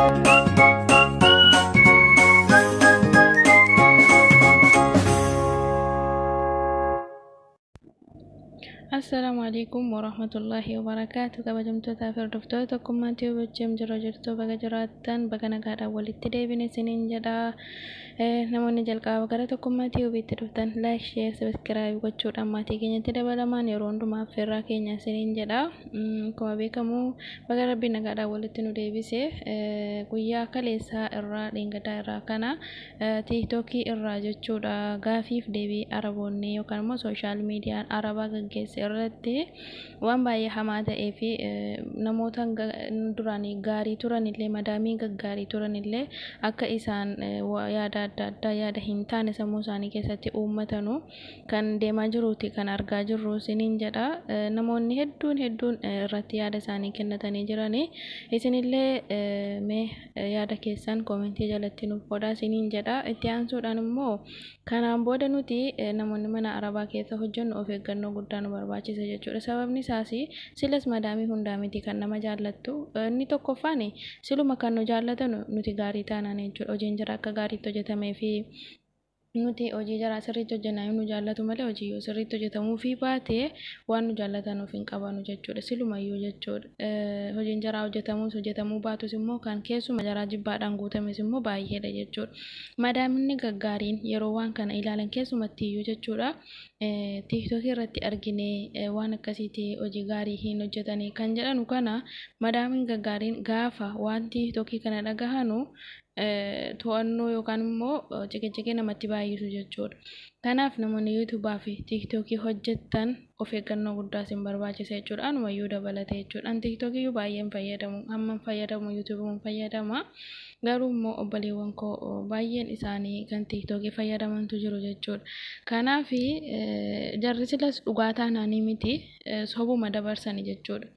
السلام عليكم ورحمة الله وبركاته. kabajamtoota fi hordoftoota tokkummaatti hubachuu jirtu baga jiraattan baga nagaadhaan walitti deebine isiniin jedha. Namoonni jalqaba gara tokkummaatti hubitti dhuftan like share subscribe gochuudhaan maatii keenyatti dabalamaan yeroo hundumaa affeerraa keenya isiniin jedha. Akkuma beekamu baga rabbiin nagaadhaan walitti nu deebise guyyaa kaleessaa irraa dheengaddaa irraa kana tiktokii irraa jechuudha gaafiif deebii araboonni yookaan immoo sooshaal miidiyaan arabaa gaggeesse irratti waan baay'ee hamaa ta'ee fi namoota duraanii gaarii turan illee madaamii gaggaarii turan illee akka isaan yaada adda addaa yaada hin taane sammuu isaanii keessatti uummatanu kan deemaa jiruuti kan argaa jirru isiniin jedha. Namoonni hedduun irratti yaada isaanii kennatanii jirani. Isinillee mee yaada keessan koomentii jalatti nuuf qodaa isiniin jedha. Itti aansuudhaan immoo kanaan booda nuti namoonni mana arabaa keessa hojjennu of eeggannoo guddaa nu barbaachisa jechuudha. Sababni isaas silas madaamii hundaa miti kan nama jaallattu. Inni tokkoffaan siluma kan nu jaallatan nuti gaarii taanaan jechuudha. Hojiin jira akka gaariitti hojjetamee fi nuti hojii jara sirriitti hojjennaa nu jaallatu malee hojii yoo sirriitti hojjetamuu fi baate waan nu jaallatanuuf hin qabanu jechuudha. Silumayyuu jechuudha. Hojiin jara hojjetamuu baatus immoo kan keessuma jara jibbaadhaan guutames immoo baay'eedha jechuudha. Madaamni gaggaariin yeroo waan kana ilaalan keessumatti iyyuu jechuudha. TikTok irratti argine waan akkasiiti hojii gaarii hin hojjetanii kan jedhanu kana madaamni gaggaariin gaafa waan TikTok kana dhagahanu to'annoo yookaan immoo ciqicaqee namatti baay'isu jechuudha. Kanaaf namoonni YouTubaa fi TikTokii hojjettan of eeggannoo guddaa isin barbaachisa jechuudha. Anumayyuu dabalate jechuudha. An TikTokii baay'een fayyadamu hamman fayyadamu YouTubeun fayyadama. Garuu immoo obboleewwan koo baay'een isaanii kan TikTokii fayyadamantu jiru jechuudha. Kanaaf jarri silas dhugaa taanaanii miti sobuma dabarsani jechuudha.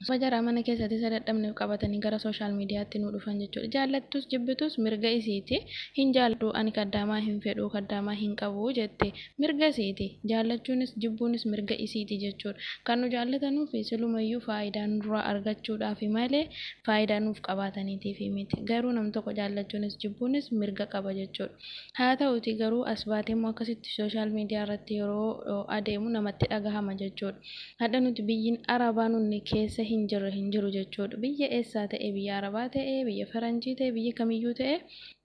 Wajjara mana keessatti sadadhamne qabatanii gara sooshaal miidiyaatti nu dhufan jechuudha. Jaallattus jibbitus mirga isiiti. Hin jaalladhu ani kaddaamaa hin fedhu kaddaamaa hin qabu jette mirga isiiti. Jaallachuunis jibbuunis mirga isiiti jechuudha. Kan nu jaallatanuuf silumayyuu faayidaa nurraa argachuudhaaf malee faayidaa nuuf qabaataniitiif miti. Garuu nam tokko jaallachuunis jibbuunis mirga qaba jechuudha. Haa ta'uti garuu as baateemmoo akkasitti sooshaal miidiyaa irratti yeroo adeemu namatti dhagahama jechuudha. Hadha nuti biyyiin arabaa nunni keessa hin jiru jechuudha. Biyya eessaa ta'e biyya arabaa ta'e biyya faranjii ta'e biyya kamiyyuu ta'e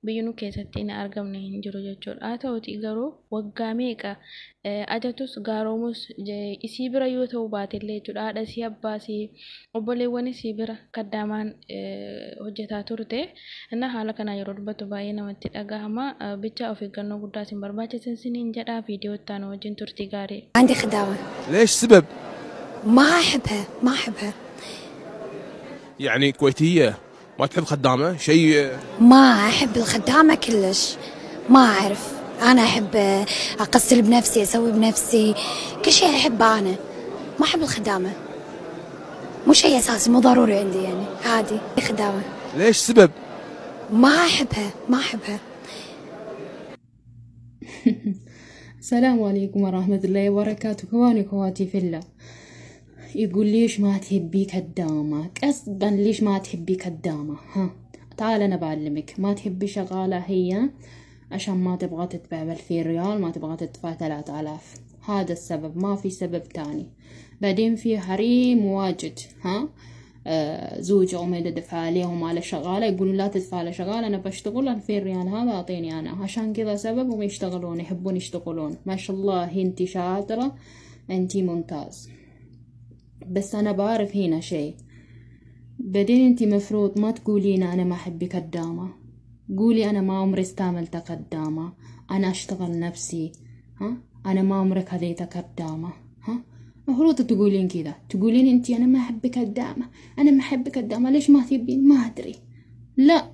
biyyi nu keessatti hin argamne hin jiru jechuudha. Haa ta'uti garuu waggaa meeqa ajatus gaaroomus isii bira yoo ta'u baatellee jechuudha. Haadha isii abbaa isii obboleewwan isii bira kaddaamaan hojjetaa turte. Inna haala kanaa yeroo dubbatu baay'ee namatti dhagahama. Bicha of eeggannoo guddaa isin barbaachisan isiniin jedha. Viidiyoo itti aanu wajjin turtii gaarii. عندي خدامة. ليش سبب؟ ما أحبها. يعني كويتية ما تحب خدامة شيء؟ ما أحب الخدامة كلش. ما أعرف. أنا أحب أغسل بنفسي أسوي بنفسي كل شيء أحبه أنا. ما أحب الخدامة. مو شيء أساسي مو ضروري عندي يعني عادي خدامة. ليش سبب؟ ما أحبها. السلام عليكم ورحمة الله وبركاته. كواني كواتي في الله. يقول ليش ما تحبي كدامة قصدا ليش ما تحبي كدامة تعال أنا بعلمك. ما تحبي شغالة هي عشان ما تبغى تدفع ب2000 ريال ما تبغى تدفع 3000. هذا السبب ما في سبب تاني. بعدين في حريم واجد زوجهم يدفع عليهم على شغالة يقولون لا تدفع على شغالة أنا بشتغل 2000 ريال هذا أعطيني أنا. عشان كذا سببهم يشتغلون يحبون يشتغلون. ما شاء الله انتي شاطرة انتي ممتاز. بس أنا بعرف هنا شيء. بعدين أنتي مفروض ما تقولين أنا ما أحب كدامة. قولي أنا ما عمري استعملت كدامة. أنا أشتغل نفسي. أنا ما عمري خذيت كدامة. مفروض تقولين كذا. تقولين أنتي أنا ما أحب كدامة. أنا ما أحب كدامة. ليش ما تبين؟ ما أدري. لا.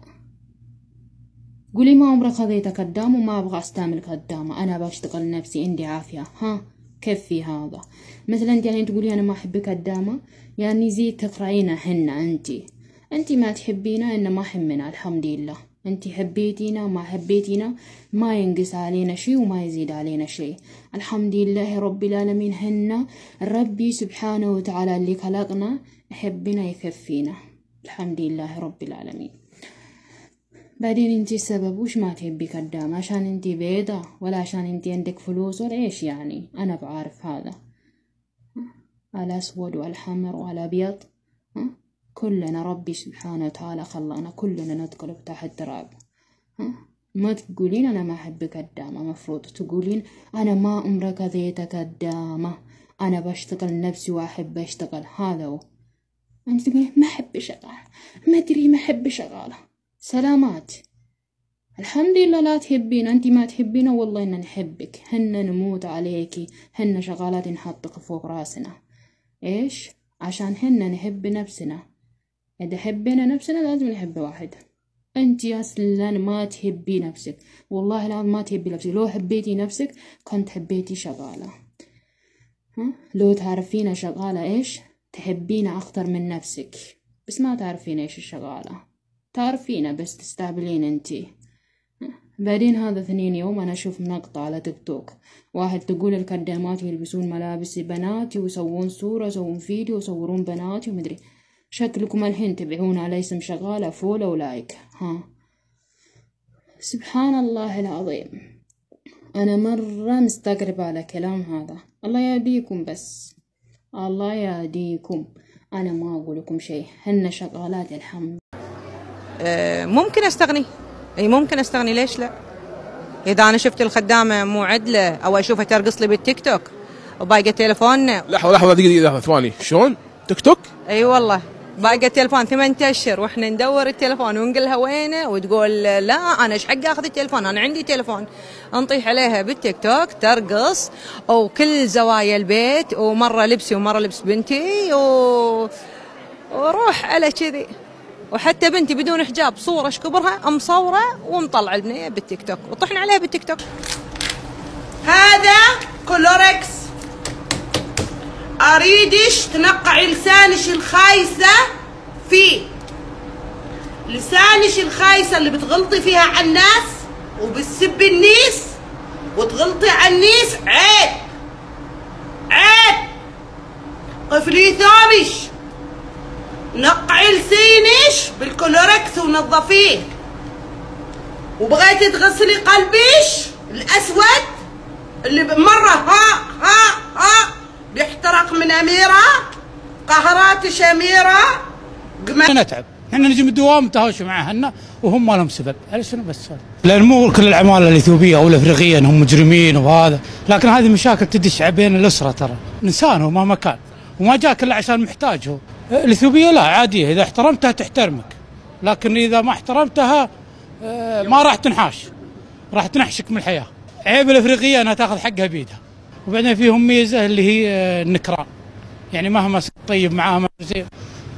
قولي ما عمري خذيت كدامة وما أبغى استعمل كدامة. أنا بشتغل نفسي عندي عافية. كيف في هذا؟ مثلا انت يعني تقولي انا ما احب كدامة يعني زي تقرأينا حنا انتي ما تحبينا ان ما حمنا الحمد لله. انتي حبيتينا ما حبيتينا ما ينقص علينا شيء وما يزيد علينا شيء. الحمد لله رب العالمين هنا ربي سبحانه وتعالى اللي خلقنا يحبنا يكفينا. الحمد لله رب العالمين. بعدين انتي السبب وش ما تحبي خدامة؟ عشان انتي بيضة ولا عشان انتي عندك فلوس ولا ايش يعني؟ انا بعرف هذا، الاسود والحمر والابيض كلنا ربي سبحانه وتعالى خلقنا كلنا ندخل تحت التراب. ما تقولين انا ما احب خدامة، مفروض تقولين انا ما عمرك ذيت خدامة، انا بشتغل نفسي واحب اشتغل. هذا هو. انت تقولين ما احب شغالة، ما ادري ما احب شغالة. سلامات، الحمد لله لا تحبين. انت ما تحبينه والله ان نحبك، هن نموت عليكي، هن شغالات نحطك فوق راسنا. ايش؟ عشان هن نحب نفسنا. اذا حبينا نفسنا لازم نحب واحد. انت اصلا ما تحبي نفسك، والله العظيم ما تحبي نفسك. لو حبيتي نفسك كنت حبيتي شغالة. لو تعرفين شغالة ايش تحبينا اكتر من نفسك، بس ما تعرفين ايش الشغالة، تعرفينه بس تستهبلين انتي. بعدين هذا 2 يوم انا اشوف مقطع على تيك توك، واحد تقول الخدامات يلبسون ملابس بناتي ويسوون صورة يسوون فيديو ويصورون بناتي ومدري. شكلكم الحين تبعون على اسم شغالة فولو ولايك. سبحان الله العظيم، انا مرة مستغرب على كلام هذا. الله يهديكم، بس الله يهديكم، انا ما اقول لكم شيء، هن شغالات الحمد. ممكن استغني، اي ممكن استغني، ليش لا؟ اذا انا شفت الخدامه مو عدله او اشوفها ترقص لي بالتيك توك وباقي تليفوننا. لحظه دقيقه ثواني، شلون تيك توك؟ اي والله باقي التليفون 8 اشهر واحنا ندور التليفون ونقول لها وينه، وتقول لا انا ايش حق اخذ التليفون، انا عندي تليفون. نطيح عليها بالتيك توك ترقص وكل زوايا البيت، ومره لبسي ومره لبس بنتي وروح على كذي. وحتى بنتي بدون حجاب صورة ايش كبرها مصورة ومطلع البنية بالتيك توك وطحنا عليها بالتيك توك. هذا كلوركس، اريدش تنقعي لسانش الخايسة فيه، لسانش الخايسة اللي بتغلطي فيها على الناس وبتسبي الناس وتغلطي على الناس. عيب عيب، قفلي ثوبش، نقعي لسانش بالكلوركس ونظفيه. وبغيتي تغسلي قلبيش الاسود اللي مرة ها بيحترق من اميرة، قهراتش اميرة. نتعب، احنا نجي من الدوام نتهاوش معهن وهم ما لهم سبب، على شنو بس؟ لان مو كل العماله الاثيوبيه او الافريقيه انهم مجرمين وهذا، لكن هذه مشاكل تدش بين الاسره. ترى انسان هو مهما كان، وما جاك الا عشان محتاج. هو الاثيوبيه لا عاديه، اذا احترمتها تحترمك، لكن اذا ما احترمتها ما راح تنحاش، راح تنحشك من الحياه. عيب الافريقيه انها تاخذ حقها بيدها. وبعدين فيهم ميزه اللي هي النكران، يعني مهما طيب معاها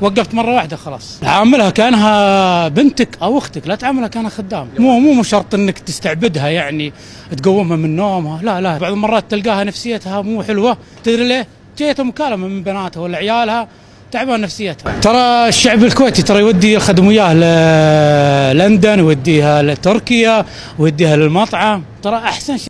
وقفت مره واحده خلاص. عاملها كانها بنتك او اختك، لا تعاملها كانها خدام. مو شرط انك تستعبدها يعني تقومها من نومها، لا بعض المرات تلقاها نفسيتها مو حلوه. تدري ليه؟ جيتها مكالمه من بناتها ولا عيالها تعبان نفسيتها. ترى الشعب الكويتي ترى يودي الخدمياه للندن، يوديها لتركيا، ويوديها للمطعم. ترى احسن شيء